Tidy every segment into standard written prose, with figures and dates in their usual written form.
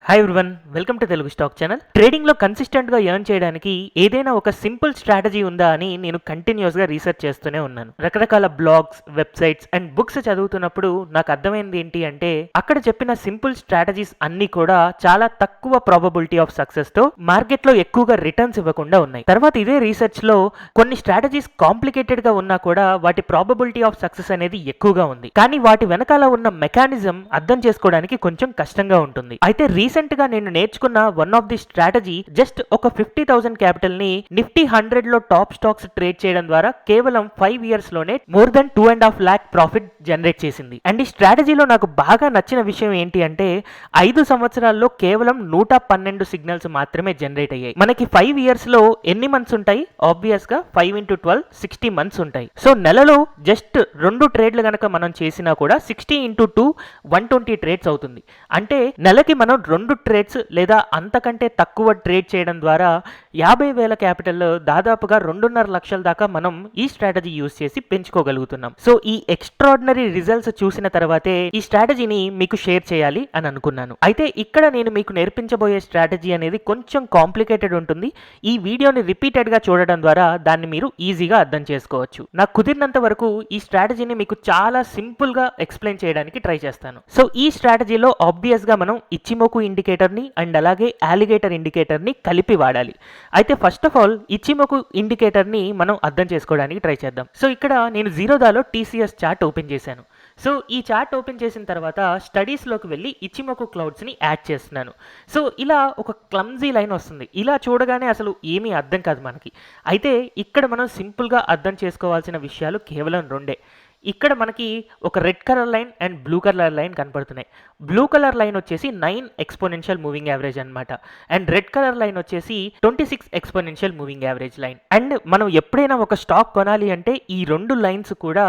Hi everyone, welcome to Telugu stock channel. ట్రేడింగ్లో కన్సిస్టెంట్గా earn చేయడానికి ఏదైనా ఒక సింపుల్ స్ట్రాటజీ ఉందా అని నేను కంటిన్యూస్గా రీసెర్చ్ చేస్తూనే ఉన్నాను. రకరకాల బ్లాగ్స్, వెబ్సైట్స్ అండ్ బుక్స్ చదువుతున్నప్పుడు నాకు అర్థమైంది ఏంటి అంటే అక్కడ చెప్పిన సింపుల్ స్ట్రాటజీస్ అన్ని కూడా చాలా తక్కువ ప్రాబబిలిటీ ఆఫ్ సక్సెస్తో మార్కెట్లో ఎక్కువగా రిటర్న్స్ ఇవ్వకుండా ఉన్నాయి. తర్వాత ఇదే రీసెర్చ్లో కొన్ని స్ట్రాటజీస్ కాంప్లికేటెడ్గా ఉన్నా కూడా వాటి ప్రాబబిలిటీ ఆఫ్ సక్సెస్ అనేది ఎక్కువగా ఉంది. కానీ వాటి వెనకాల ఉన్న మెకానిజం అర్థం చేసుకోవడానికి కొంచెం కష్టంగా ఉంటుంది. అయితే రీసెంట్ గా నేను నేర్చుకున్న one of the strategy just ఒక 50,000 క్యాపిటల్ ని నిఫ్టీ 100 లో టాప్ స్టాక్స్ ట్రేడ్ చేయడం ద్వారా కేవలం 5 ఇయర్స్ లోనే more than 2.5 lakh profit generate చేసింది. అండ్ ఈ స్ట్రాటజీలో నాకు బాగా నచ్చిన విషయం ఏంటి అంటే 5 సంవత్సరాల్లో కేవలం 112 సిగ్నల్స్ మాత్రమే జనరేట్ అయ్యాయి. మనకి 5 ఇయర్స్ లో ఎన్ని మంత్స్ ఉంటాయి? ఆబ్వియస్ గా 5 into 12 60 మంత్స్ ఉంటాయి. సో నెలలో జస్ట్ 2 ట్రేడ్లు గనక మనం చేసినా కూడా 60 into 2 120 ట్రేడ్స్ అవుతుంది. అంటే నెలకి మనం 2 ట్రేడ్స్ లేదా అంతకంటే తక్కువ ట్రేడ్ చేయడం ద్వారా 50,000 క్యాపిటల్ దాదాపుగా 2.5 లక్షల దాకా మనం ఈ స్ట్రాటజీ యూస్ చేసి పెంచుకోగలుగుతున్నాం. సో ఈ ఎక్స్ట్రాడినరీ రిజల్ట్స్ చూసిన తర్వాతే ఈ స్ట్రాటజీని మీకు షేర్ చేయాలి అని అనుకున్నాను. అయితే ఇక్కడ నేను మీకు నేర్పించబోయే స్ట్రాటజీ అనేది కొంచెం కాంప్లికేటెడ్ ఉంటుంది. ఈ వీడియోని రిపీటెడ్ గా చూడడం ద్వారా దాన్ని మీరు ఈజీగా అర్థం చేసుకోవచ్చు. నాకు కుదిరినంత వరకు ఈ స్ట్రాటజీని మీకు చాలా సింపుల్ గా ఎక్స్ప్లెయిన్ చేయడానికి ట్రై చేస్తాను. సో ఈ స్ట్రాటజీలో ఆబ్వియస్ గా మనం ఇచిమోకు ఇండికేటర్ ని అండ్ అలాగే అలిగేటర్ ఇండికేటర్ ని కలిపి వాడాలి. అయితే first of all Ichimoku indicator ని మనం అర్థం చేసుకోవడానికి ట్రై చేద్దాం. సో ఇక్కడ నేను జీరోదాలో టీసీఎస్ చార్ట్ ఓపెన్ చేశాను. సో ఈ చార్ట్ ఓపెన్ చేసిన తర్వాత స్టడీస్లోకి వెళ్ళి ఇచిమోకు క్లౌడ్స్ని యాడ్ చేస్తున్నాను. సో ఇలా ఒక క్లమ్జీ లైన్ వస్తుంది. ఇలా చూడగానే అసలు ఏమీ అర్థం కాదు మనకి. అయితే ఇక్కడ మనం సింపుల్గా అర్థం చేసుకోవాల్సిన విషయాలు కేవలం రెండే. ఇక్కడ మనకి ఒక red colour line and blue colour line కనపడుతున్నాయి. బ్లూ కలర్ లైన్ వచ్చేసి 9 ఎక్స్పోనెన్షియల్ మూవింగ్ యావరేజ్ అనమాట. అండ్ రెడ్ కలర్ లైన్ వచ్చేసి 26 exponential moving average line. And మనం ఎప్పుడైనా ఒక స్టాక్ కొనాలి అంటే ఈ రెండు లైన్స్ కూడా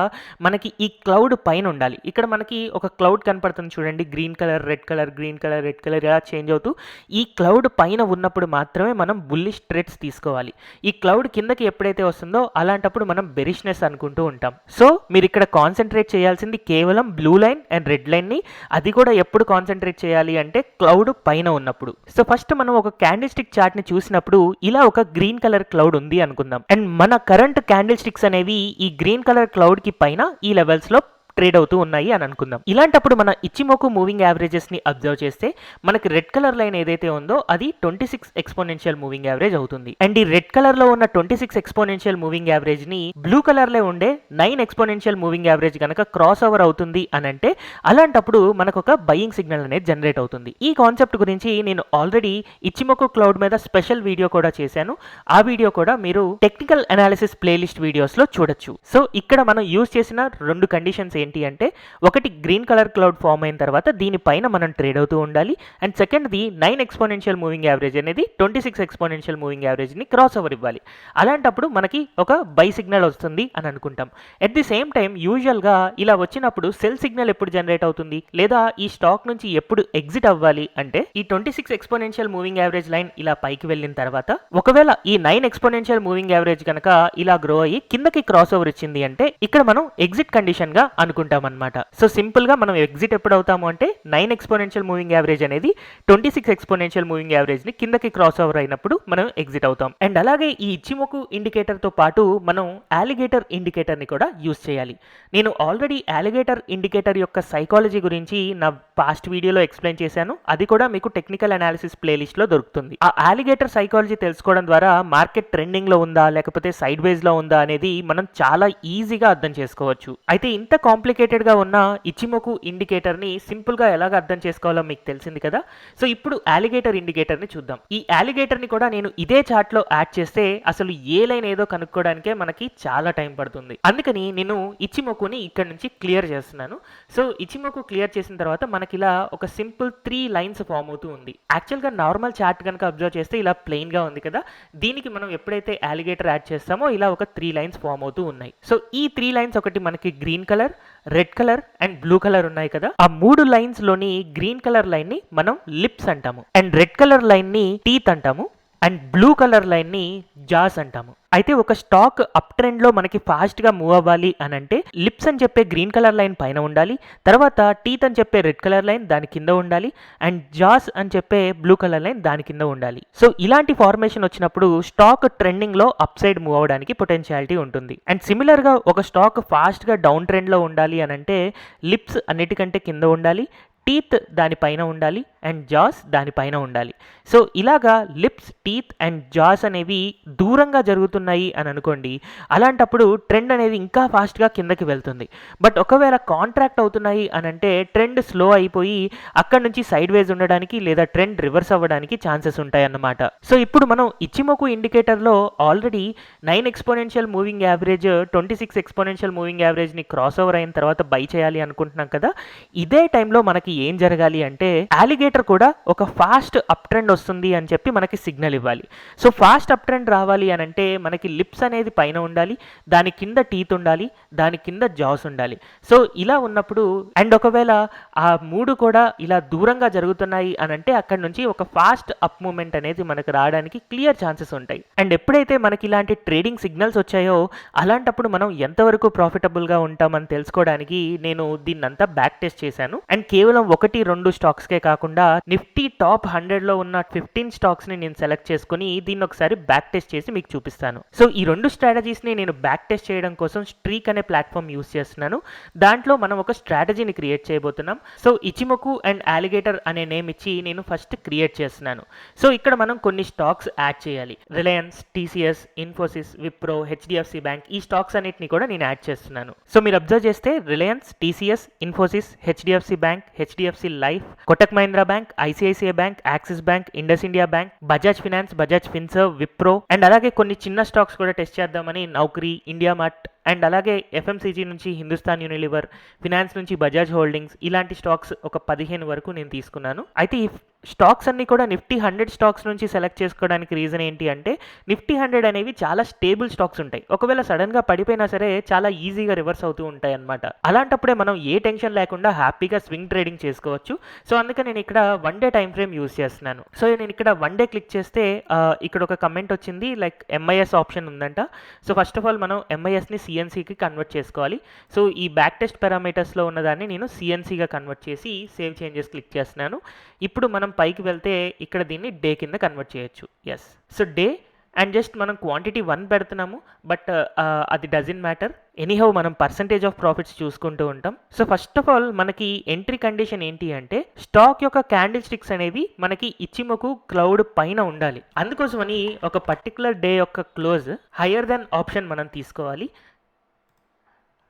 మనకి ఈ క్లౌడ్ పైన ఉండాలి. ఇక్కడ మనకి ఒక క్లౌడ్ కనపడుతుంది చూడండి, green colour, red colour, green colour, red colour ఇలా చేంజ్ అవుతూ ఈ క్లౌడ్ పైన ఉన్నప్పుడు మాత్రమే మనం బుల్లిష్ ట్రేడ్స్ తీసుకోవాలి. ఈ క్లౌడ్ కిందకి ఎప్పుడైతే వస్తుందో అలాంటప్పుడు మనం బెరిష్నెస్ అనుకుంటూ ఉంటాం. సో మీరు ఇక్కడ కాన్సన్ట్రేట్ చేయాల్సింది కేవలం blue line and red line ని. అది కూడా ఎప్పుడు కాన్సన్ట్రేట్ చేయాలి అంటే క్లౌడ్ పైన ఉన్నప్పుడు. సో ఫస్ట్ మనం ఒక క్యాండిల్ స్టిక్ చార్ట్ ని చూసినప్పుడు ఇలా ఒక గ్రీన్ కలర్ క్లౌడ్ ఉంది అనుకుందాం. అండ్ మన కరెంట్ క్యాండిల్ స్టిక్స్ అనేవి ఈ గ్రీన్ కలర్ క్లౌడ్ కి పైన ఈ లెవెల్స్ లో ట్రేడ్ అవుతూ ఉన్నాయి అని అనుకుందాం. ఇలాంటప్పుడు మన ఇచిమోకు మూవింగ్ యావరేజెస్ ని అబ్జర్వ్ చేస్తే మనకి రెడ్ కలర్ లైన్ ఏదైతే ఉందో అది 26 ఎక్స్పోనెన్షియల్ మూవింగ్ యావరేజ్ అవుతుంది. అండ్ ఈ రెడ్ కలర్ లో ఉన్న 26 ఎక్స్పోనెన్షియల్ మూవింగ్ యావరేజ్ ని బ్లూ కలర్ లో ఉండే 9 ఎక్స్పోనెన్షియల్ మూవింగ్ యావరేజ్ కనుక క్రాస్ ఓవర్ అవుతుంది అని అంటే అలాంటప్పుడు మనకు ఒక బయింగ్ సిగ్నల్ అనేది జనరేట్ అవుతుంది. ఈ కాన్సెప్ట్ గురించి నేను ఆల్రెడీ ఇచిమోకు క్లౌడ్ మీద స్పెషల్ వీడియో కూడా చేశాను. ఆ వీడియో కూడా మీరు టెక్నికల్ అనాలిసిస్ ప్లేలిస్ట్ వీడియోస్ లో చూడొచ్చు. సో ఇక్కడ మనం యూజ్ చేసిన 2 కండిషన్స్ ఏంటి అంటే ఒకటి గ్రీన్ కలర్ క్లౌడ్ ఫామ్ అయిన తర్వాత దీనిపైన మనం ట్రేడ్ అవుతూ ఉండాలి. అండ్ సెకండ్ది 9 ఎక్స్పోనెన్షియల్ మూవింగ్ యావరేజ్ అనేది 26 ఎక్స్పోనెన్షియల్ మూవింగ్ యావరేజ్ ని క్రాస్ ఓవర్ ఇవ్వాలి. అలాంటప్పుడు మనకి ఒక బై సిగ్నల్ వస్తుంది అని అనుకుంటాం. At the same time usual గా ఇలా వచ్చినప్పుడు సెల్ సిగ్నల్ ఎప్పుడు జనరేట్ అవుతుంది లేదా ఈ స్టాక్ నుంచి ఎప్పుడు ఎగ్జిట్ అవ్వాలి అంటే ఈ 26 ఎక్స్పోనెన్షియల్ మూవింగ్ యావరేజ్ లైన్ ఇలా పైకి వెళ్ళిన తర్వాత ఒకవేళ ఈ 9 ఎక్స్పోనెన్షియల్ మూవింగ్ యావరేజ్ కనుక ఇలా గ్రో అయ్యి కిందకి క్రాస్ ఓవర్ ఇచ్చింది అంటే ఇక్కడ మనం ఎగ్జిట్ కండిషన్ గా అనుకుంటాం అన్నమాట. సో సింపుల్ గా మనం ఎగ్జిట్ ఎప్పుడు అవుతాము అంటే 9 ఎక్స్పోనెన్షియల్ మూవింగ్ యావరేజ్ అనేది 26 ఎక్స్పోనెన్షియల్ మూవింగ్ యావరేజ్ ని కిందకి క్రాస్ ఓవర్ అయినప్పుడు మనం ఎగ్జిట్ అవుతాం. అండ్ అలాగే ఈ ఇచిమోకు ఇండికేటర్ తో పాటు మనం అలిగేటర్ ఇండికేటర్ ని కూడా యూస్ చేయాలి. నేను ఆల్రెడీ అలిగేటర్ ఇండికేటర్ యొక్క సైకాలజీ గురించి నా పాస్ట్ వీడియోలో ఎక్స్ప్లెయిన్ చేశాను. అది కూడా మీకు టెక్నికల్ అనాలిసిస్ ప్లేలిస్ట్ లో దొరుకుతుంది. ఆ అలిగేటర్ సైకాలజీ తెలుసుకోవడం ద్వారా మార్కెట్ ట్రెండింగ్ లో ఉందా లేకపోతే సైడ్ వేస్ లో ఉందా అనేది మనం చాలా ఈజీగా అర్థం చేసుకోవచ్చు. అయితే ఇంత కాంప్లికేటెడ్ గా ఉన్న ఇచిమోకు ఇండికేటర్ ని సింపుల్ గా ఎలాగ అర్థం చేసుకోవాలో మీకు తెలిసింది కదా. సో ఇప్పుడు అలిగేటర్ ఇండికేటర్ ని చూద్దాం. ఈ అలిగేటర్ ని కూడా నేను ఇదే చార్ట్ లో యాడ్ చేస్తే అసలు ఏ లైన్ ఏదో కనుక్కోవడానికే మనకి చాలా టైం పడుతుంది. అందుకని నేను ఇచిమోకుని ఇక్కడ నుంచి క్లియర్ చేస్తున్నాను. సో ఇచిమోకు క్లియర్ చేసిన తర్వాత మనకి ఇలా ఒక సింపుల్ 3 లైన్స్ ఫామ్ అవుతూ ఉంది. యాక్చువల్ గా నార్మల్ చార్ట్ కనుక అబ్జర్వ్ చేస్తే ఇలా ప్లెయిన్ గా ఉంది కదా. దీనికి మనం ఎప్పుడైతే అలిగేటర్ యాడ్ చేస్తామో ఇలా ఒక 3 లైన్స్ ఫామ్ అవుతూ ఉన్నాయి. సో ఈ 3 లైన్స్ ఒకటి మనకి green colour, red colour and blue colour ఉన్నాయి కదా. ఆ 3 లైన్స్ లోని గ్రీన్ కలర్ లైన్ ని మనం లిప్స్ అంటాము అండ్ రెడ్ కలర్ లైన్ ని టీత్ అంటాము. అండ్ బ్లూ కలర్ లైన్ని జాస్ అంటాము. అయితే ఒక స్టాక్ అప్ ట్రెండ్లో మనకి ఫాస్ట్గా మూవ్ అవ్వాలి అని అంటే లిప్స్ అని చెప్పే గ్రీన్ కలర్ లైన్ పైన ఉండాలి, తర్వాత టీత్ అని చెప్పే రెడ్ కలర్ లైన్ దాని కింద ఉండాలి, అండ్ జాస్ అని చెప్పే బ్లూ కలర్ లైన్ దాని కింద ఉండాలి. సో ఇలాంటి ఫార్మేషన్ వచ్చినప్పుడు స్టాక్ ట్రెండింగ్లో అప్ సైడ్ మూవ్ అవడానికి పొటెన్షియాలిటీ ఉంటుంది. అండ్ సిమిలర్గా ఒక స్టాక్ ఫాస్ట్గా డౌన్ ట్రెండ్లో ఉండాలి అని అంటే లిప్స్ అన్నిటికంటే కింద ఉండాలి, టీత్ దానిపైన ఉండాలి, అండ్ జాస్ దానిపైన ఉండాలి. సో ఇలాగా లిప్స్, టీత్ అండ్ జాస్ అనేవి దూరంగా జరుగుతున్నాయి అని అనుకోండి, అలాంటప్పుడు ట్రెండ్ అనేది ఇంకా ఫాస్ట్గా కిందకి వెళ్తుంది. బట్ ఒకవేళ కాంట్రాక్ట్ అవుతున్నాయి అని అంటే ట్రెండ్ స్లో అయిపోయి అక్కడ నుంచి సైడ్ వేజ్ ఉండడానికి లేదా ట్రెండ్ రివర్స్ అవ్వడానికి ఛాన్సెస్ ఉంటాయి అన్నమాట. సో ఇప్పుడు మనం ఇచిమోకు ఇండికేటర్లో already 9 exponential moving average 26 exponential moving యావరేజ్ని క్రాస్ ఓవర్ అయిన తర్వాత బై చేయాలి అనుకుంటున్నాం కదా. ఇదే టైంలో మనకి ఏం జరగాలి అంటే అలిగేటర్ కూడా ఒక ఫాస్ట్ అప్ ట్రెండ్ వస్తుంది అని చెప్పి మనకి సిగ్నల్ ఇవ్వాలి. సో ఫాస్ట్ అప్ ట్రెండ్ రావాలి అని అంటే మనకి లిప్స్ అనేది పైన ఉండాలి, దాని కింద టీత్ ఉండాలి, దాని కింద జాస్ ఉండాలి. సో ఇలా ఉన్నప్పుడు అండ్ ఒకవేళ ఆ మూడు కూడా ఇలా దూరంగా జరుగుతున్నాయి అని అంటే అక్కడ నుంచి ఒక ఫాస్ట్ అప్ మూమెంట్ అనేది మనకు రావడానికి క్లియర్ ఛాన్సెస్ ఉంటాయి. అండ్ ఎప్పుడైతే మనకి ఇలాంటి ట్రేడింగ్ సిగ్నల్స్ వచ్చాయో అలాంటప్పుడు మనం ఎంతవరకు ప్రాఫిటబుల్గా ఉంటామని తెలుసుకోవడానికి నేను దీన్నంతా బ్యాక్ టెస్ట్ చేశాను. అండ్ కేవలం 1-2 స్టాక్స్కే కాకుండా నిఫ్టీ టాప్ 100లో ఉన్న 15 స్టాక్స్ని నేను సెలెక్ట్ చేసుకుని దీన్ని ఒకసారి బ్యాక్ టెస్ట్ చేసి మీకు చూపిస్తాను. సో ఈ 2 స్ట్రాటజీస్ని నేను బ్యాక్ టెస్ట్ చేయడం కోసం స్ట్రీక్ అనే ప్లాట్ఫామ్ యూస్ చేస్తున్నాను. దాంట్లో మనం ఒక స్ట్రాటజీని క్రియేట్ చేయబోతున్నాం. సో ఇచిమోకు అండ్ అలిగేటర్ అనే నేమ్ ఇచ్చి నేను ఫస్ట్ క్రియేట్ చేస్తున్నాను. సో ఇక్కడ మనం కొన్ని స్టాక్స్ యాడ్ చేయాలి. Reliance, TCS, Infosys, Wipro, HDFC bank, ఈ స్టాక్స్ అన్నిటిని కూడా నేను యాడ్ చేస్తున్నాను. సో మీరు అబ్జర్వ్ చేస్తే Reliance, TCS, Infosys, HDFC bank, HDFC life, Kotak Mahindra bank, ICICI bank, axis bank, Indus India bank, Bajaj finance, Bajaj Finserv, Wipro and అలాగే కొన్ని చిన్న స్టాక్స్ కూడా టెస్ట్ చేద్దామని నౌకరీ, ఇండియా మార్ట్ అండ్ అలాగే ఎఫ్ఎంసీజీ నుంచి హిందుస్థాన్ యూనిలివర్, ఫినాన్స్ నుంచి బజాజ్ హోల్డింగ్స్, ఇలాంటి స్టాక్స్ ఒక 15 వరకు నేను తీసుకున్నాను. అయితే ఈ స్టాక్స్ అన్ని కూడా నిఫ్టీ 100 స్టాక్స్ నుంచి సెలెక్ట్ చేసుకోవడానికి రీజన్ ఏంటి అంటే నిఫ్టీ 100 అనేవి చాలా స్టేబుల్ స్టాక్స్ ఉంటాయి. ఒకవేళ సడన్గా పడిపోయినా సరే చాలా ఈజీగా రివర్స్ అవుతూ ఉంటాయి అనమాట. అలాంటప్పుడే మనం ఏ టెన్షన్ లేకుండా హ్యాపీగా స్వింగ్ ట్రేడింగ్ చేసుకోవచ్చు. సో అందుకే నేను ఇక్కడ 1 డే టైం ఫ్రేమ్ యూస్ చేస్తున్నాను. సో నేను ఇక్కడ 1 డే క్లిక్ చేస్తే ఇక్కడ ఒక కమెంట్ వచ్చింది, లైక్ ఎంఐఎస్ ఆప్షన్ ఉందంట. సో ఫస్ట్ ఆఫ్ ఆల్ మనం ఎంఐఎస్ని సిఎన్సీకి కన్వర్ట్ చేసుకోవాలి. సో ఈ బ్యాక్ టెస్ట్ పారామీటర్స్లో ఉన్నదాన్ని నేను సిఎన్సీగా కన్వర్ట్ చేసి సేవ్ చేంజెస్ క్లిక్ చేస్తున్నాను. ఇప్పుడు మనం పైకి వెళ్తే ఇక్కడ దీన్ని డే కింద కన్వర్ట్ చేయొచ్చు. Yes, so day and just మనం క్వాంటిటీ 1 పెడుతున్నాము, బట్ అది డజంట్ మ్యాటర్. ఎనీహౌ మనం పర్సంటేజ్ ఆఫ్ ప్రాఫిట్స్ చూసుకుంటూ ఉంటాం. సో ఫస్ట్ ఆఫ్ ఆల్ మనకి ఎంట్రీ కండిషన్ ఏంటి అంటే స్టాక్ యొక్క క్యాండిల్ స్టిక్స్ అనేవి మనకి ఇచిమోకు క్లౌడ్ పైన ఉండాలి. అందుకోసమని ఒక పర్టికులర్ డే యొక్క క్లోజ్ హయ్యర్ దెన్ ఆప్షన్ మనం తీసుకోవాలి.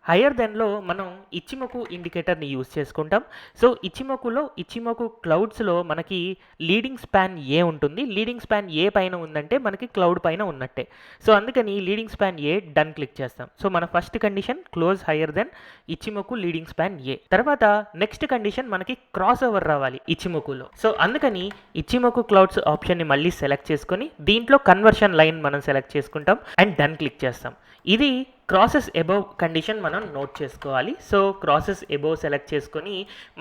హయ్యర్ దెన్లో మనం ఇచిమోకు ఇండికేటర్ని యూజ్ చేసుకుంటాం. సో ఇచిమోకు క్లౌడ్స్లో మనకి లీడింగ్ స్పాన్ ఏ ఉంటుంది. లీడింగ్ స్పాన్ ఏ పైన ఉందంటే మనకి క్లౌడ్ పైన ఉన్నట్టే. సో అందుకని leading span A done click చేస్తాం. సో మన first condition close higher then Ichimoku leading span A. తర్వాత నెక్స్ట్ కండిషన్ మనకి క్రాస్ ఓవర్ రావాలి ఇచిమోకులో. సో అందుకని ఇచిమోకు క్లౌడ్స్ ఆప్షన్ని మళ్ళీ సెలెక్ట్ చేసుకొని దీంట్లో కన్వర్షన్ లైన్ మనం సెలెక్ట్ చేసుకుంటాం అండ్ డన్ క్లిక్ చేస్తాం. ఇది క్రాసెస్ ఎబోవ్ కండిషన్ మనం నోట్ చేసుకోవాలి. సో క్రాసెస్ ఎబోవ్ సెలెక్ట్ చేసుకొని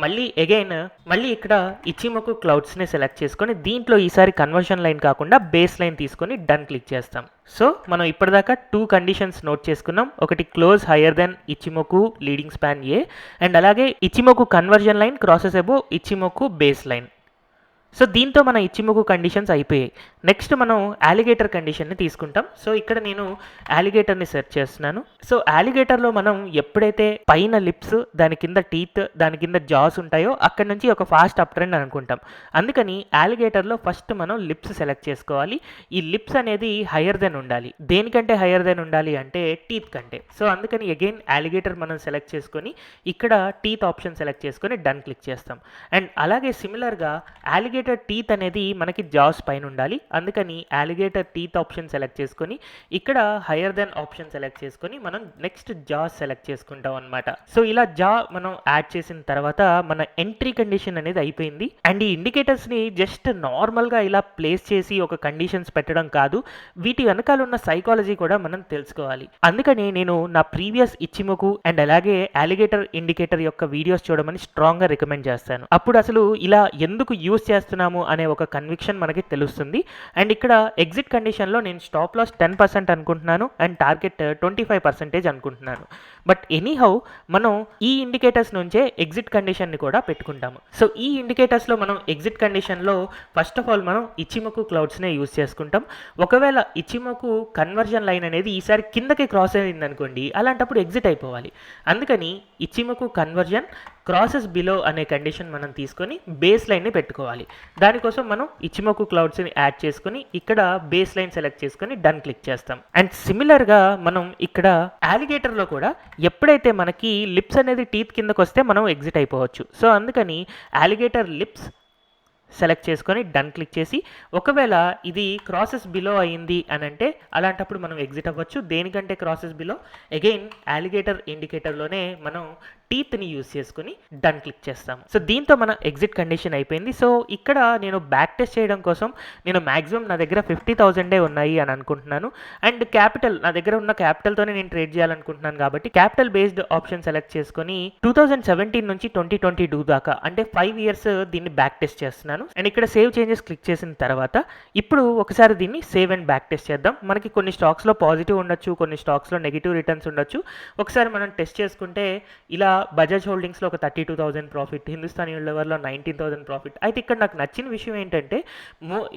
మళ్ళీ ఇక్కడ ఇచిమోకు క్లౌడ్స్ని సెలెక్ట్ చేసుకొని దీంట్లో ఈసారి కన్వర్షన్ లైన్ కాకుండా బేస్ లైన్ తీసుకొని డన్ క్లిక్ చేస్తాం. సో మనం ఇప్పటిదాకా 2 కండిషన్స్ నోట్ చేసుకున్నాం. ఒకటి close higher then Ichimoku leading span A and అలాగే Ichimoku conversion line, crosses above Ichimoku base line. So దీంతో మన ఇచిమోకు కండిషన్స్ అయిపోయాయి. నెక్స్ట్ మనం అలిగేటర్ కండిషన్ని తీసుకుంటాం. సో ఇక్కడ నేను అలిగేటర్ని సెర్చ్ చేస్తున్నాను. సో అలిగేటర్లో మనం ఎప్పుడైతే పైన లిప్స్, దాని కింద టీత్, దాని కింద జాస్ ఉంటాయో అక్కడ నుంచి ఒక ఫాస్ట్ అప్ ట్రెండ్ అనుకుంటాం. అందుకని అలిగేటర్లో ఫస్ట్ మనం లిప్స్ సెలెక్ట్ చేసుకోవాలి. ఈ లిప్స్ అనేది హయ్యర్ దెన్ ఉండాలి. దేనికంటే హయ్యర్ దెన్ ఉండాలి అంటే టీత్ కంటే. సో అందుకని అగైన్ అలిగేటర్ మనం సెలెక్ట్ చేసుకొని ఇక్కడ టీత్ ఆప్షన్ సెలెక్ట్ చేసుకొని డన్ క్లిక్ చేస్తాం. అండ్ అలాగే సిమిలర్గా అలిగేటర్ టీత్ అనేది మనకి జాస్ పైన ఉండాలి. అందుకని అలిగేటర్ టీత్ ఆప్షన్ సెలెక్ట్ చేసుకొని ఇక్కడ హయ్యర్ దెన్ ఆప్షన్ సెలెక్ట్ చేసుకొని మనం నెక్స్ట్ జాస్ సెలెక్ట్ చేసుకుంటాం అనమాట. సో ఇలా జా మనం యాడ్ చేసిన తర్వాత మన ఎంట్రీ కండిషన్ అనేది అయిపోయింది. అండ్ ఈ ఇండికేటర్స్ని జస్ట్ నార్మల్గా ఇలా ప్లేస్ చేసి ఒక కండిషన్స్ పెట్టడం కాదు, వీటి వెనకాల ఉన్న సైకాలజీ కూడా మనం తెలుసుకోవాలి. అందుకని నేను నా ప్రీవియస్ ఇచిమోకు అండ్ అలాగే అలిగేటర్ ఇండికేటర్ యొక్క వీడియోస్ చూడమని స్ట్రాంగ్గా రికమెండ్ చేస్తాను. అప్పుడు అసలు ఇలా ఎందుకు యూస్ చేస్తాను చేస్తున్నాము అనే ఒక కన్విక్షన్ మనకి తెలుస్తుంది. అండ్ ఇక్కడ ఎగ్జిట్ కండిషన్లో నేను స్టాప్ లాస్ 10% అనుకుంటున్నాను అండ్ టార్గెట్ 25% అనుకుంటున్నాను. బట్ ఎనీహౌ మనం ఈ ఇండికేటర్స్ నుంచే ఎగ్జిట్ కండిషన్ని కూడా పెట్టుకుంటాము. సో ఈ ఇండికేటర్స్లో మనం ఎగ్జిట్ కండిషన్లో ఫస్ట్ ఆఫ్ ఆల్ మనం ఇచిమోకు క్లౌడ్స్నే యూజ్ చేసుకుంటాం. ఒకవేళ ఇచిమోకు కన్వర్జన్ లైన్ అనేది ఈసారి కిందకి క్రాస్ అయింది అనుకోండి, అలాంటప్పుడు ఎగ్జిట్ అయిపోవాలి. అందుకని ఇచిమోకు కన్వర్జన్ క్రాసెస్ బిలో అనే కండిషన్ మనం తీసుకొని బేస్ లైన్ని పెట్టుకోవాలి. దానికోసం మనం ఇచిమోకు క్లౌడ్స్ని యాడ్ చేసుకొని ఇక్కడ బేస్ లైన్ సెలెక్ట్ చేసుకొని డన్ క్లిక్ చేస్తాం. అండ్ సిమిలర్గా మనం ఇక్కడ అలిగేటర్లో కూడా ఎప్పుడైతే మనకి లిప్స్ అనేది టీత్ కిందకు వస్తే మనం ఎగ్జిట్ అయిపోవచ్చు. సో అందుకని అలిగేటర్ లిప్స్ సెలెక్ట్ చేసుకొని డన్ క్లిక్ చేసి ఒకవేళ ఇది క్రాసెస్ బిలో అయింది అని అంటే అలాంటప్పుడు మనం ఎగ్జిట్ అవ్వచ్చు. దేనికంటే క్రాసెస్ బిలో అగైన్ అలిగేటర్ ఇండికేటర్లోనే మనం టీత్ని యూజ్ చేసుకుని డన్ క్లిక్ చేస్తాము. సో దీంతో మన ఎగ్జిట్ కండిషన్ అయిపోయింది. సో ఇక్కడ నేను బ్యాక్ టెస్ట్ చేయడం కోసం నేను మ్యాక్సిమం నా దగ్గర 50,000 ఉన్నాయి అని అనుకుంటున్నాను. అండ్ క్యాపిటల్ నా దగ్గర ఉన్న క్యాపిటల్తోనే నేను ట్రేడ్ చేయాలనుకుంటున్నాను కాబట్టి క్యాపిటల్ బేస్డ్ ఆప్షన్ సెలెక్ట్ చేసుకొని 2017 నుంచి 2022 దాకా అంటే 5 years దీన్ని బ్యాక్ టెస్ట్ చేస్తున్నాను. అండ్ ఇక్కడ సేవ్ చేంజెస్ క్లిక్ చేసిన తర్వాత ఇప్పుడు ఒకసారి దీన్ని సేవ్ అండ్ బ్యాక్ టెస్ట్ చేద్దాం. మనకి కొన్ని స్టాక్స్లో పాజిటివ్ ఉండొచ్చు, కొన్ని స్టాక్స్లో నెగిటివ్ రిటర్న్స్ ఉండొచ్చు. ఒకసారి మనం టెస్ట్ చేసుకుంటే ఇలా బజాజ్ హోల్డింగ్స్లో ఒక 32,000 ప్రాఫిట్, హిందుస్థాన్ యూనిలివర్లో 19,000 ప్రాఫిట్. అయితే ఇక్కడ నాకు నచ్చిన విషయం ఏంటంటే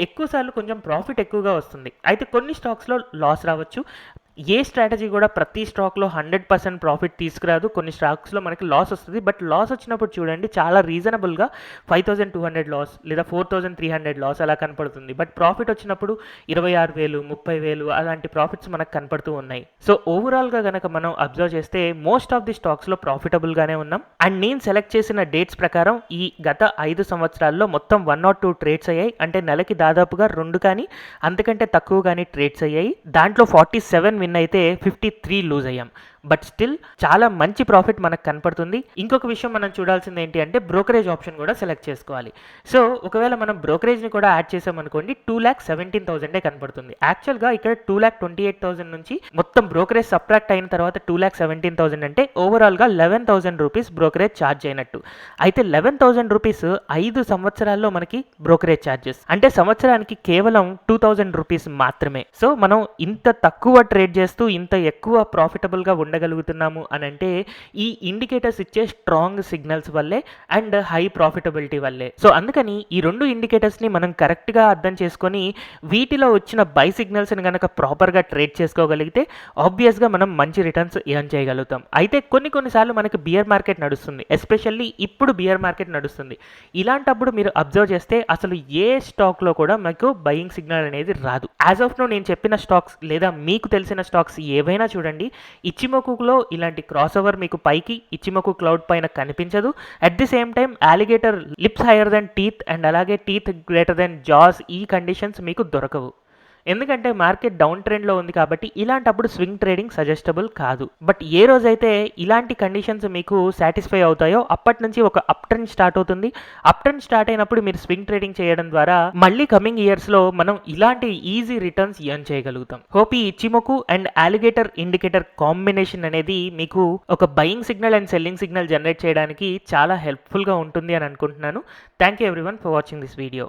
ఎక్కువసార్లు కొంచెం ప్రాఫిట్ ఎక్కువగా వస్తుంది. అయితే కొన్ని స్టాక్స్లో లాస్ రావచ్చు. ఏ స్ట్రాటజీ కూడా ప్రతి స్టాక్లో 100% ప్రాఫిట్ తీసుకురాదు. కొన్ని స్టాక్స్లో మనకి లాస్ వస్తుంది. బట్ లాస్ వచ్చినప్పుడు చూడండి చాలా రీజనబుల్గా 5,200 లాస్ లేదా 4,300 లాస్ అలా కనపడుతుంది. బట్ ప్రాఫిట్ వచ్చినప్పుడు 26,000, 30,000 అలాంటి ప్రాఫిట్స్ మనకు కనపడుతూ ఉన్నాయి. సో ఓవరాల్గా కనుక మనం అబ్జర్వ్ చేస్తే మోస్ట్ ఆఫ్ ది స్టాక్స్లో ప్రాఫిటబుల్గానే ఉన్నాం. అండ్ నేను సెలెక్ట్ చేసిన డేట్స్ ప్రకారం ఈ గత 5 సంవత్సరాల్లో మొత్తం 102 ట్రేడ్స్ అయ్యాయి. అంటే నెలకి దాదాపుగా 2 కానీ అంతకంటే తక్కువ కానీ ట్రేడ్స్ అయ్యాయి. దాంట్లో 47 విన్ అయితే 53 లూజ్ అయ్యాం. బట్ స్టిల్ చాలా మంచి ప్రాఫిట్ మనకు కనపడుతుంది. ఇంకొక విషయం మనం చూడాల్సింది ఏంటి అంటే బ్రోకరేజ్ ఆప్షన్ కూడా సెలెక్ట్ చేసుకోవాలి. సో ఒకవేళ మనం బ్రోకరేజ్ని కూడా యాడ్ చేసామనుకోండి 2,17,000 కనపడుతుంది. యాక్చువల్గా ఇక్కడ 2,28,000 నుంచి మొత్తం బ్రోకరేజ్ సబ్ట్రాక్ట్ అయిన తర్వాత 2,17,000 అంటే ఓవరాల్గా 11,000 రూపీస్ బ్రోకరేజ్ ఛార్జ్ అయినట్టు. అయితే 11,000 రూపీస్ 5 సంవత్సరాల్లో మనకి బ్రోకరేజ్ ఛార్జెస్ అంటే సంవత్సరానికి కేవలం 2,000 రూపీస్ మాత్రమే. సో మనం ఇంత తక్కువ ట్రేడ్ చేస్తూ ఇంత ఎక్కువ ప్రాఫిటబుల్గా ఉండగలుగుతున్నాము అని అంటే ఈ ఇండికేటర్స్ ఇచ్చే స్ట్రాంగ్ సిగ్నల్స్ వల్లే అండ్ హై ప్రాఫిటబిలిటీ వల్లే. సో అందుకని ఈ రెండు ఇండికేటర్స్ని మనం కరెక్ట్గా అర్థం చేసుకొని వీటిలో వచ్చిన బై సిగ్నల్స్ని కనుక ప్రాపర్గా ట్రేడ్ చేసుకోగలిగితే ఆబ్వియస్గా మనం మంచి రిటర్న్స్ ఎర్న్ చేయగలుగుతాం. అయితే కొన్నిసార్లు మనకి బియర్ మార్కెట్ నడుస్తుంది. ఎస్పెషల్లీ ఇప్పుడు బియర్ మార్కెట్ నడుస్తుంది. ఇలాంటప్పుడు మీరు అబ్జర్వ్ చేస్తే అసలు ఏ స్టాక్లో కూడా మీకు బయింగ్ సిగ్నల్ అనేది రాదు. యాజ్ ఆఫ్ నో నేను చెప్పిన స్టాక్స్ లేదా మీకు తెలిసిన స్టాక్స్ ఏవైనా చూడండి, ఇచిమోకులో ఇలాంటి క్రాస్ ఓవర్ మీకు పైకి ఇచిమోకు క్లౌడ్ పైన కనిపించదు. At the same time alligator lips higher than teeth and అలాగే టీత్ గ్రేటర్ దెన్ జాస్ ఈ కండిషన్స్ మీకు దొరకవు. ఎందుకంటే మార్కెట్ డౌన్ ట్రెండ్లో ఉంది కాబట్టి ఇలాంటప్పుడు స్వింగ్ ట్రేడింగ్ సజెస్టబుల్ కాదు. బట్ ఏ రోజైతే ఇలాంటి కండిషన్స్ మీకు సాటిస్ఫై అవుతాయో అప్పటి నుంచి ఒక అప్ ట్రెండ్ స్టార్ట్ అవుతుంది. అప్ ట్రెండ్ స్టార్ట్ అయినప్పుడు మీరు స్వింగ్ ట్రేడింగ్ చేయడం ద్వారా మళ్ళీ కమింగ్ ఇయర్స్లో మనం ఇలాంటి ఈజీ రిటర్న్స్ ఎర్న్ చేయగలుగుతాం. హోప్ ఈ Ichimoku and alligator indicator combination అనేది మీకు ఒక buying signal and selling signal generate చేయడానికి చాలా హెల్ప్ఫుల్గా ఉంటుంది అని అనుకుంటున్నాను. Thank you everyone for watching this video.